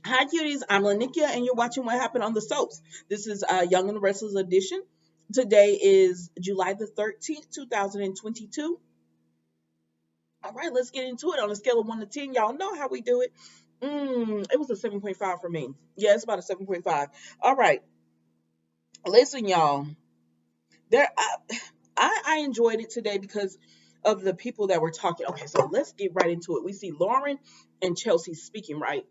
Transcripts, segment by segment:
Hi, cuties. I'm Lanikia, and you're watching What Happened on the Soaps. This is Young and the Restless edition. Today is July the 13th, 2022. All right, let's get into it. On a scale of 1 to 10, y'all know how we do it. It was a 7.5 for me. Yeah, it's about a 7.5. All right, listen, y'all. There, I enjoyed it today because of the people that were talking. Okay, so let's get right into it. We see Lauren and Chelsea speaking, right?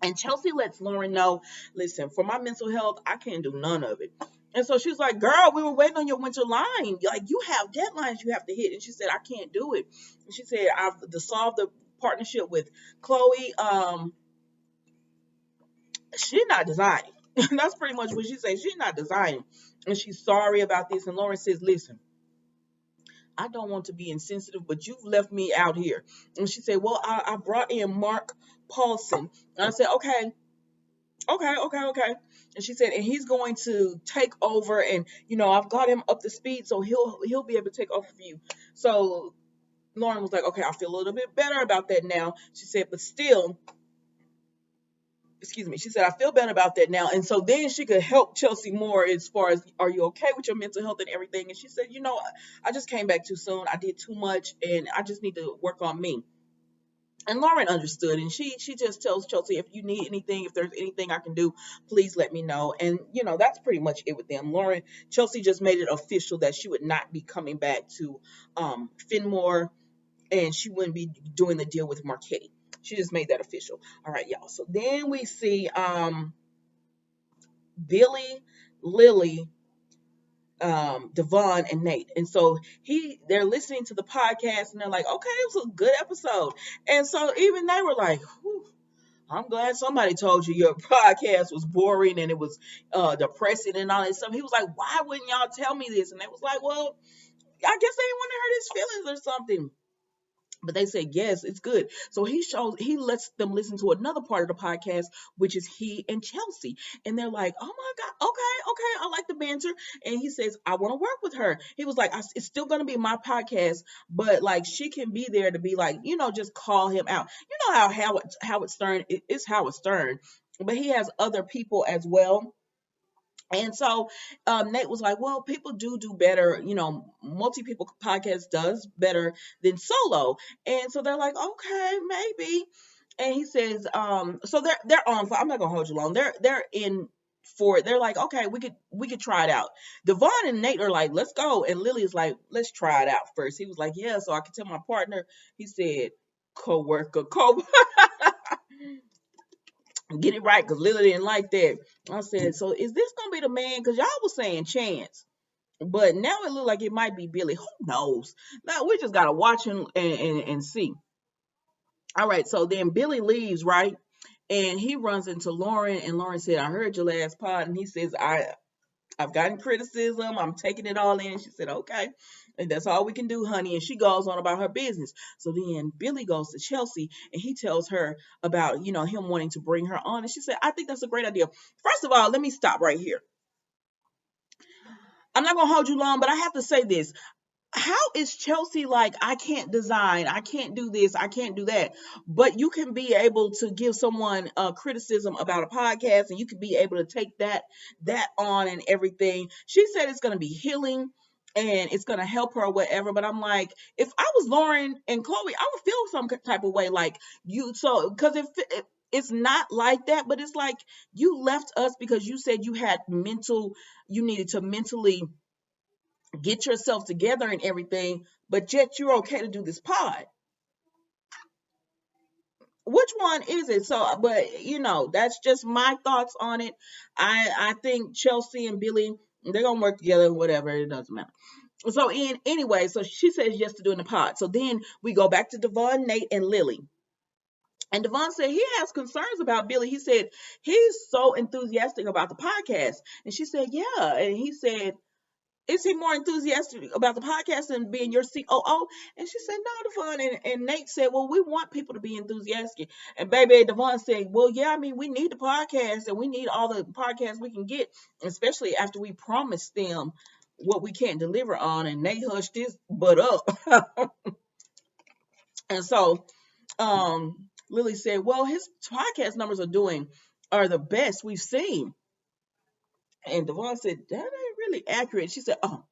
And Chelsea lets Lauren know, listen, for my mental health, I can't do none of it. And so she's like, girl, we were waiting on your winter line. Like, you have deadlines you have to hit. And she said, I can't do it. And she said, I've dissolved the partnership with Chloe. She's not designing. That's pretty much what she said. She's not designing. And she's sorry about this. And Lauren says, listen, I don't want to be insensitive, but you've left me out here. And she said, well, I brought in Mark Paulson. And I said, okay. And she said, and he's going to take over, and I've got him up to speed, so he'll be able to take over for you. So Lauren was like, okay, I feel a little bit better about that now. She said, but still, excuse me, she said, I feel better about that now. And so then she could help Chelsea more as far as, are you okay with your mental health and everything? And she said, I just came back too soon. I did too much, and I just need to work on me. And Lauren understood, and she just tells Chelsea, if you need anything, if there's anything I can do, please let me know. And that's pretty much it with them. Chelsea just made it official that she would not be coming back to Finmore, and she wouldn't be doing the deal with Marquetti. She just made that official. All right, y'all. So then we see Billy, Lily, Devon and Nate. And so they're listening to the podcast, and they're like, okay, it was a good episode. And so even they were like, whew, I'm glad somebody told you your podcast was boring and it was depressing and all that stuff. He was like, why wouldn't y'all tell me this? And they was like, well, I guess they didn't want to hurt his feelings or something. But they said, yes, it's good. So he lets them listen to another part of the podcast, which is he and Chelsea. And they're like, oh my God, okay, I like the banter. And he says, I want to work with her. He was like, it's still going to be my podcast, but like she can be there to be like, just call him out. You know how Howard Stern is Howard Stern, but he has other people as well. And so Nate was like, well, people do better, multi-people podcast does better than solo. And so they're like, okay, maybe. And he says, so they're on. I'm not gonna hold you long. They're in for it. They're like, okay, we could try it out. Devon and Nate are like, let's go. And Lily is like, let's try it out first. He was like, yeah, so I can tell my partner. He said, co-worker, get it right, because Lily didn't like that. I said, so is this gonna be the man? Because y'all was saying Chance, but now it looked like it might be Billy. Who knows? Now we just gotta watch him and see. All right, so then Billy leaves, right? And he runs into Lauren, and Lauren said, I heard your last pod. And he says, I've gotten criticism. I'm taking it all in. She said, okay. And that's all we can do, honey. And she goes on about her business. So then Billy goes to Chelsea, and he tells her about, him wanting to bring her on. And she said, I think that's a great idea. First of all, let me stop right here. I'm not going to hold you long, but I have to say this. How is Chelsea like, I can't design, I can't do this, I can't do that, but you can be able to give someone criticism about a podcast, and you can be able to take that on and everything. She said it's going to be healing and it's going to help her or whatever, but I'm like, if I was Lauren and Chloe, I would feel some type of way like you. So because if it's not like that, but it's like you left us because you said you needed to mentally get yourself together and everything, but yet you're okay to do this pod. Which one is it? So, but that's just my thoughts on it. I think Chelsea and Billy, they're gonna work together, whatever, it doesn't matter. So anyway, so she says yes to doing the pod. So then we go back to Devon, Nate, and Lily. And Devon said he has concerns about Billy. He said he's so enthusiastic about the podcast. And she said, yeah. And he said, is he more enthusiastic about the podcast than being your COO? And she said, no, Devon. And Nate said, well, we want people to be enthusiastic. And baby Devon said, well, yeah, I mean, we need the podcast and we need all the podcasts we can get, especially after we promised them what we can't deliver on. And Nate hushed his butt up. And so Lily said, well, his podcast numbers are the best we've seen. And Devon said, that ain't really accurate. She said, oh,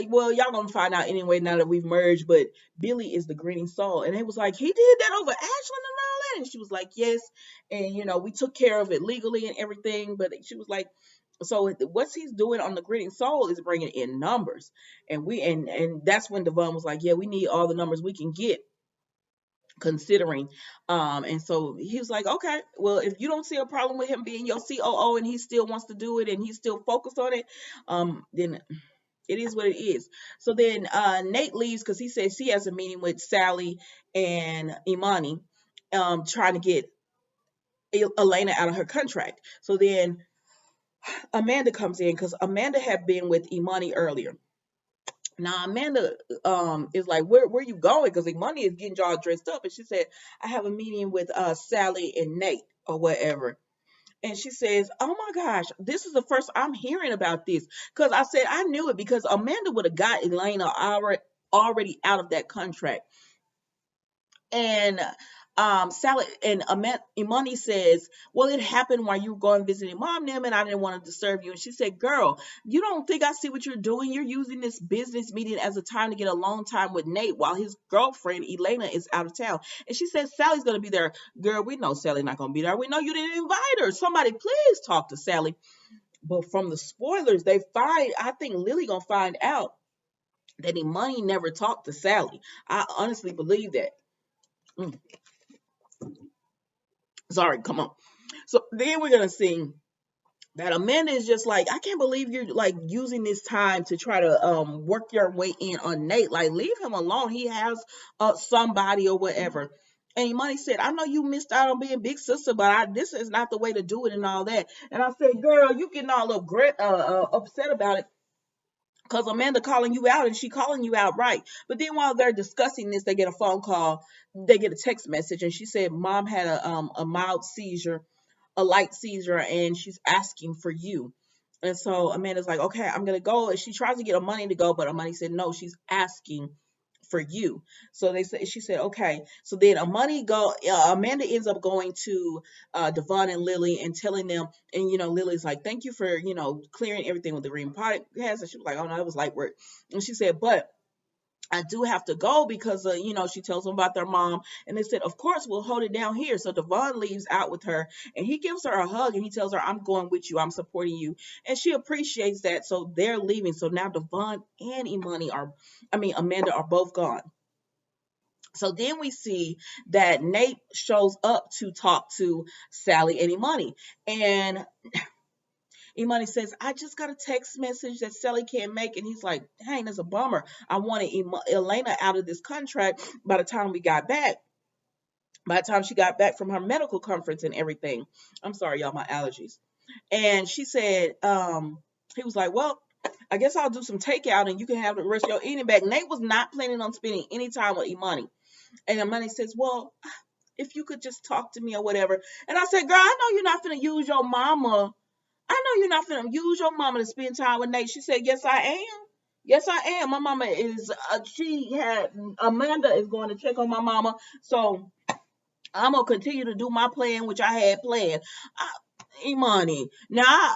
well, y'all gonna find out anyway now that we've merged, but Billy is the grinning soul. And it was like, he did that over Ashland and all that. And she was like, yes. And, we took care of it legally and everything. But she was like, so what he's doing on the grinning soul is bringing in numbers. And that's when Devon was like, yeah, we need all the numbers we can get considering. And so he was like, okay, well, if you don't see a problem with him being your COO and he still wants to do it and he's still focused on it, then it is what it is. So then Nate leaves because he says he has a meeting with Sally and Imani, trying to get Elena out of her contract. So then Amanda comes in because Amanda had been with Imani earlier. Now Amanda is like, where you going? Because Imani is getting y'all dressed up, and she said, I have a meeting with Sally and Nate or whatever. And she says, oh my gosh, this is the first I'm hearing about this. Because I said I knew it because Amanda would have got Elena already out of that contract. And Sally and Imani says, well, it happened while you were going visiting mom them, and I didn't want to disturb you. And she said, girl, you don't think I see what you're doing? You're using this business meeting as a time to get alone time with Nate while his girlfriend Elena is out of town. And she said, Sally's going to be there. Girl, we know Sally's not going to be there. We know you didn't invite her. Somebody please talk to Sally. But from the spoilers, I think Lily going to find out that Imani never talked to Sally. I honestly believe that. Mm. Sorry, come on. So then we're gonna see that Amanda is just like, I can't believe you're like using this time to try to work your way in on Nate. Like, leave him alone. He has somebody or whatever. And Imani said, I know you missed out on being big sister, but this is not the way to do it and all that. And I said, girl, you getting all upset about it because Amanda calling you out and she calling you out right. But then while they're discussing this, they get a phone call, they get a text message, and she said mom had a mild seizure, a light seizure, and she's asking for you. And so Amanda's like, okay, I'm gonna go. And she tries to get her money to go, but her money said no, she's asking for you. So she said, okay. So then Amanda ends up going to Devon and Lily and telling them, and Lily's like, thank you for clearing everything with the Green podcast. And she was like, oh no, it was light work. And she said, but I do have to go because, she tells them about their mom. And they said, of course, we'll hold it down here. So Devon leaves out with her and he gives her a hug and he tells her, I'm going with you. I'm supporting you. And she appreciates that. So they're leaving. So now Devon and Amanda are both gone. So then we see that Nate shows up to talk to Sally and Imani. And Imani says, I just got a text message that Sally can't make. And he's like, dang, that's a bummer. I wanted Elena out of this contract by the time we got back. By the time she got back from her medical conference and everything. I'm sorry, y'all, my allergies. And she said, he was like, well, I guess I'll do some takeout and you can have the rest of your eating back. Nate was not planning on spending any time with Imani. And Imani says, well, if you could just talk to me or whatever. And I said, girl, I know you're not going to use your mama. I know you're not going to use your mama to spend time with Nate. She said, yes, I am. Yes, I am. My mama is, Amanda is going to check on my mama. So I'm going to continue to do my plan, which I had planned. Imani. Now,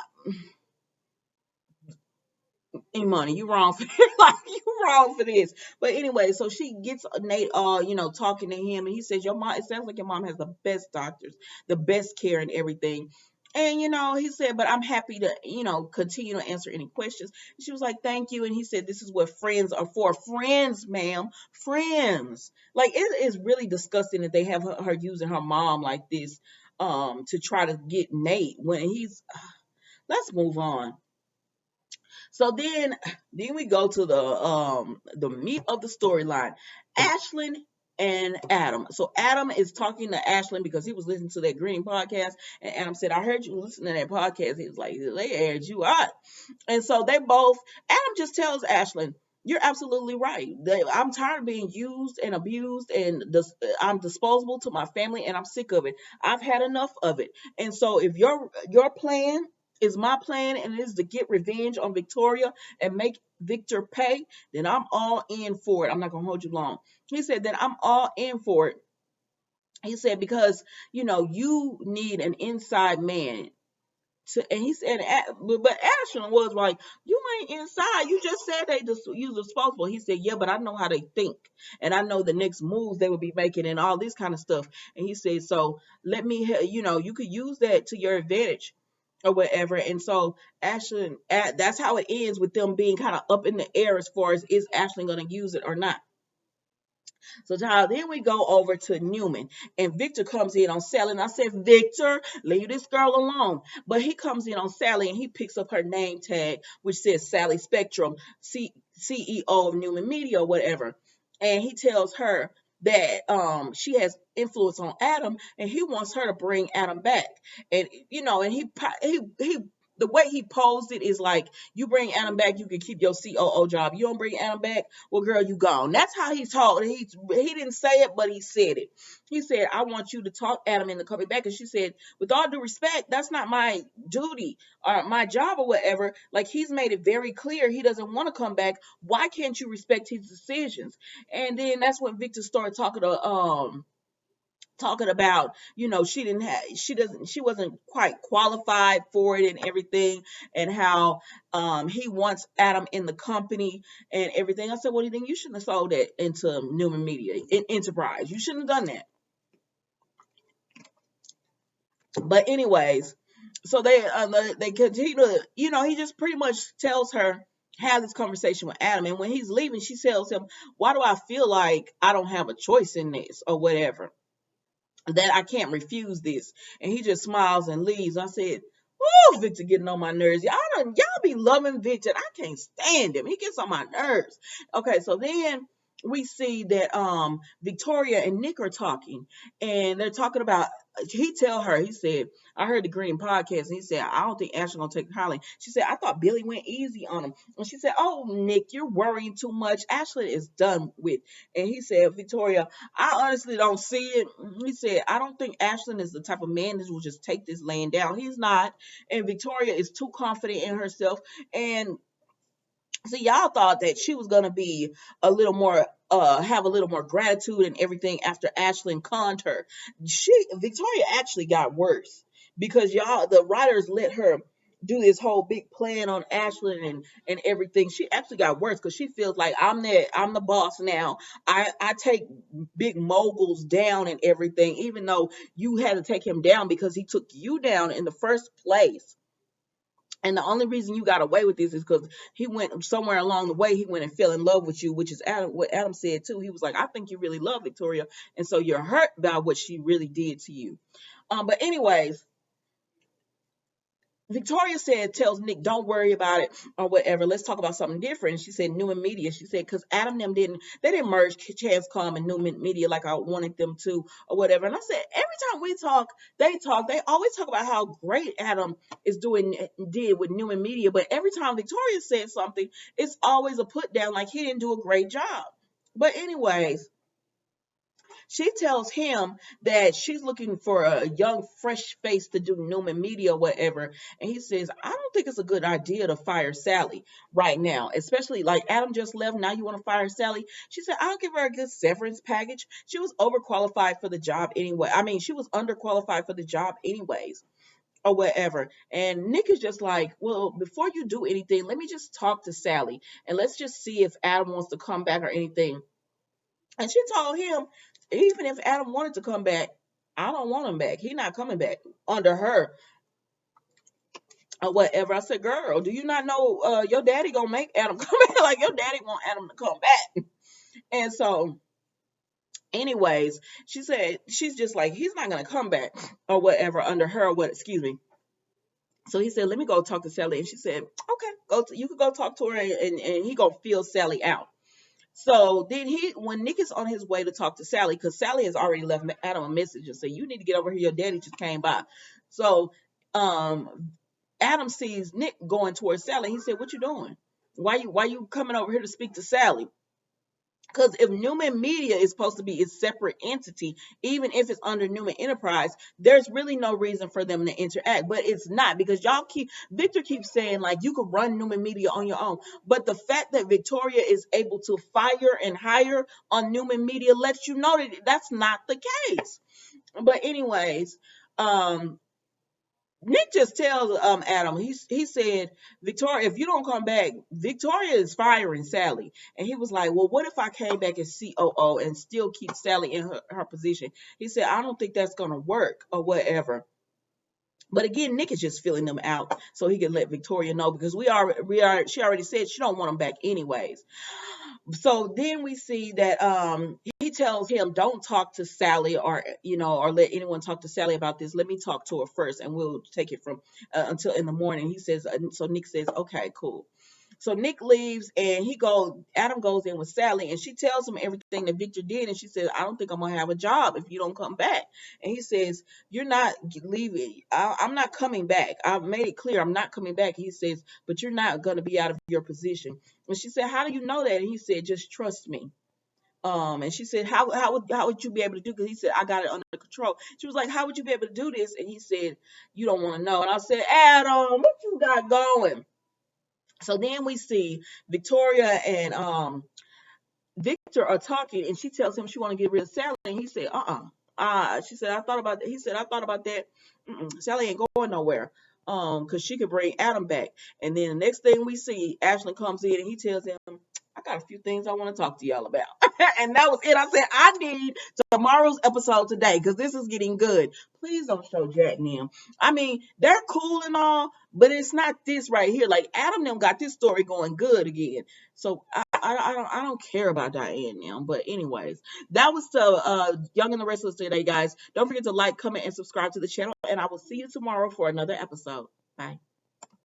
Imani, you wrong for this. Like, you wrong for this. But anyway, so she gets Nate talking to him, and he says, your mom, it sounds like your mom has the best doctors, the best care and everything. And he said, but I'm happy to, continue to answer any questions. And she was like, thank you. And he said, this is what friends are for. Friends, ma'am. Friends. Like, it is really disgusting that they have her using her mom like this to try to get Nate when let's move on. So then we go to the meat of the storyline. Ashland and Adam. So Adam is talking to Ashland because he was listening to that Grinning podcast. And Adam said, I heard you listen to that podcast. He was like, they aired you out. And so Adam just tells Ashland, you're absolutely right. I'm tired of being used and abused, and I'm disposable to my family, and I'm sick of it. I've had enough of it. And so if your plan is my plan and it is to get revenge on Victoria and make Victor pay, then I'm all in for it. I'm not going to hold you long. He said that I'm all in for it. He said, because, you need an inside man. And he said, but Ashland was like, you ain't inside. You just said they just you disposable. He said, yeah, but I know how they think, and I know the next moves they would be making, and all this kind of stuff. And he said, so let me, you could use that to your advantage, or whatever. And so Ashland, that's how it ends with them being kind of up in the air as far as is Ashland going to use it or not. So child, then we go over to Newman, and Victor comes in on Sally. And I said, Victor, leave this girl alone. But he comes in on Sally, and he picks up her name tag, which says Sally Spectrum, CEO of Newman Media or whatever. And he tells her that she has influence on Adam, and he wants her to bring Adam back. And and he the way he posed it is like, you bring Adam back, you can keep your COO job. You don't bring Adam back, well, girl, you gone. That's how he talked. He didn't say it, but he said it. He said, I want you to talk Adam into coming back. And she said, with all due respect, that's not my duty or my job or whatever. Like, he's made it very clear he doesn't want to come back. Why can't you respect his decisions? And then that's when Victor started talking about, she wasn't quite qualified for it and everything, and how he wants Adam in the company and everything. I said, well, then you shouldn't have sold that into Newman Media Enterprise. You shouldn't have done that. But anyways, so they continue to, he just pretty much tells her, have this conversation with Adam. And when he's leaving, she tells him, why do I feel like I don't have a choice in this or whatever, that I can't refuse this? And he just smiles and leaves. I said, oh, Victor getting on my nerves. Y'all be loving Victor. I can't stand him. He gets on my nerves. Okay, so then we see that Victoria and Nick are talking, and they're talking about, he tell her, he said, I heard the Green podcast, and he said, I don't think Ashley gonna take Holly. She said, I thought Billy went easy on him. And she said, oh, Nick, you're worrying too much. Ashley is done with. And he said, Victoria, I honestly don't see it. He said, I don't think Ashland is the type of man that will just take this laying down. He's not. And Victoria is too confident in herself. And see, y'all thought that she was gonna be a little more, have a little more gratitude and everything after Ashland conned her. Victoria actually got worse, because the writers let her do this whole big plan on Ashland and everything. She actually got worse, because she feels like, I'm the boss now. I take big moguls down and everything, even though you had to take him down because he took you down in the first place. And the only reason you got away with this is because he went somewhere along the way, he went and fell in love with you, which is what Adam said too. He was like, I think you really love Victoria, and so you're hurt by what she really did to you. But anyways, Victoria tells Nick, don't worry about it or whatever. Let's talk about something different. And she said, Newman Media. She said, because Adam them they didn't merge Chancecom and Newman Media like I wanted them to or whatever. And I said, every time we talk, they always talk about how great Adam did with Newman Media. But every time Victoria said something, it's always a put down, like he didn't do a great job. But anyways, she tells him that she's looking for a young, fresh face to do Newman Media or whatever. And he says, I don't think it's a good idea to fire Sally right now, especially like Adam just left. Now you want to fire Sally? She said, I'll give her a good severance package. She was overqualified for the job anyway. I mean, she was underqualified for the job anyways, or whatever. And Nick is just like, well, before you do anything, let me just talk to Sally and let's just see if Adam wants to come back or anything. And she told him, even if Adam wanted to come back, I don't want him back. He's not coming back under her or whatever. I said, girl, do you not know your daddy gonna make Adam come back? Like, your daddy want Adam to come back. And so, anyways, she said, she's just like, he's not gonna come back or whatever under her or what, excuse me. So he said, let me go talk to Sally. And she said, okay, you could go talk to her, and he gonna feel Sally out. So then when Nick is on his way to talk to Sally, because Sally has already left Adam a message and said, you need to get over here. Your daddy just came by. So Adam sees Nick going towards Sally. He said, what you doing? Why you coming over here to speak to Sally? Because if Newman Media is supposed to be its separate entity, even if it's under Newman Enterprise, there's really no reason for them to interact. But it's not, because Victor keeps saying, like, you could run Newman Media on your own. But the fact that Victoria is able to fire and hire on Newman Media lets you know that that's not the case. But anyways, um, Nick just tells Adam, he said, Victoria, if you don't come back, Victoria is firing Sally. And he was like, well, what if I came back as COO and still keep Sally in her position? He said, I don't think that's gonna work or whatever. But again, Nick is just filling them out so he can let Victoria know, because she already said she don't want him back anyways. So then we see that he tells him, don't talk to Sally, or or let anyone talk to Sally about this. Let me talk to her first, and we'll take it from until in the morning. He says, so Nick says, okay, cool. So Nick leaves, and Adam goes in with Sally, and she tells him everything that Victor did, and she says, I don't think I'm gonna have a job if you don't come back. And he says, you're not leaving. I'm not coming back. I've made it clear I'm not coming back. He says, but you're not gonna be out of your position. And she said, how do you know that? And he said, just trust me. And she said, how would you be able to do? Because he said, I got it under control. She was like, how would you be able to do this? And he said, you don't want to know. And I said, Adam, what you got going? So then we see Victoria and Victor are talking, and she tells him she want to get rid of Sally, and he said, she said, I thought about that. He said, I thought about that. Sally ain't going nowhere. Because she could bring Adam back. And then the next thing we see, Ashland comes in and he tells him, I got a few things I want to talk to y'all about. And that was it. I said, I need tomorrow's episode today because this is getting good. Please don't show Jack and them. I mean, they're cool and all, but it's not this right here. Like Adam them got this story going good again. So I don't care about Diane now. But anyways, that was the Young and the Restless today, guys. Don't forget to like, comment, and subscribe to the channel. And I will see you tomorrow for another episode. Bye.